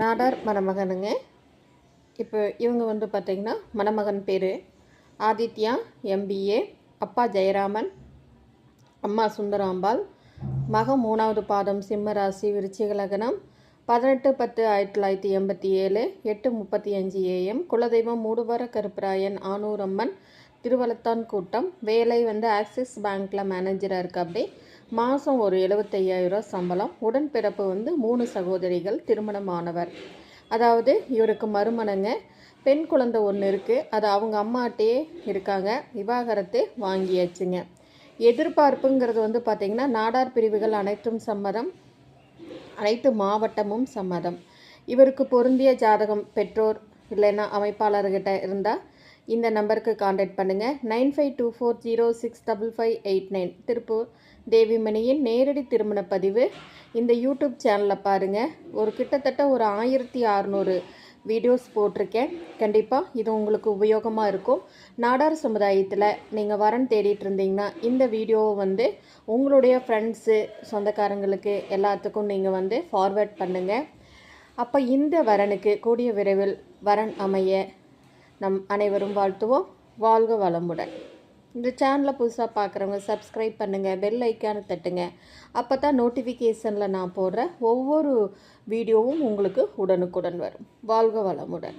நாடார் மணமகனுங்க. இப்போ இவங்க வந்து பார்த்திங்கன்னா மணமகன் பேர் ஆதித்யா MBA, அப்பா ஜெயராமன், அம்மா சுந்தராம்பாள், மகம் 3வது பாதம் சிம்ம ராசி, விருச்சிக லக்னம், 18/10/1987, 8:35 AM, குலதெய்வம் மூடுவர கருப்பராயன், ஆனூரம்மன், திருவலத்தான் கூட்டம். வேலை வந்து ஆக்சிஸ் பேங்க்கில் மேனேஜராக இருக்குது. அப்படி மாதம் ஒரு 75,000 சம்பளம். உடன்பிறப்பு வந்து 3 சகோதரிகள், திருமணமானவர். அதாவது இவருக்கு மருமனங்க. பெண் குழந்தை ஒன்று இருக்குது, அது அவங்க அம்மாட்டே இருக்காங்க. விவாகரத்து வாங்கியாச்சுங்க. எதிர்பார்ப்புங்கிறது வந்து பார்த்திங்கன்னா நாடார் பிரிவுகள் அனைத்தும் சம்மதம், அனைத்து மாவட்டமும் சம்மதம். இவருக்கு பொருந்திய ஜாதகம் பெற்றோர் இல்லைன்னா அமைப்பாளர்கிட்ட இருந்தால் இந்த நம்பருக்கு காண்டாக்ட் பண்ணுங்கள். 9524065589, திருப்பூர் தேவிமணியின் நேரடி திருமண பதிவு. இந்த யூடியூப் சேனலில் பாருங்கள். கிட்டத்தட்ட ஒரு 1600 வீடியோஸ் போட்டிருக்கேன். கண்டிப்பாக இது உங்களுக்கு உபயோகமாக இருக்கும். நாடார் சமுதாயத்தில் நீங்கள் வரன் தேடிட்டு இருந்தீங்கன்னா இந்த வீடியோவை வந்து உங்களுடைய ஃப்ரெண்ட்ஸு, சொந்தக்காரங்களுக்கு எல்லாத்துக்கும் நீங்கள் வந்து ஃபார்வேர்ட் பண்ணுங்கள். அப்போ இந்த வரனுக்கு கூடிய விரைவில் வரன் அமைய நம் அனைவரும் வாழ்த்துவோம். வாழ்க வளமுடன். இந்த சேனலை புதுசாக பார்க்குறவங்க சப்ஸ்கிரைப் பண்ணுங்கள், பெல் ஐக்கானை தட்டுங்க. அப்போ தான் நோட்டிஃபிகேஷனில் நான் போடுற ஒவ்வொரு வீடியோவும் உங்களுக்கு உடனுக்குடன் வரும். வாழ்க வளமுடன்.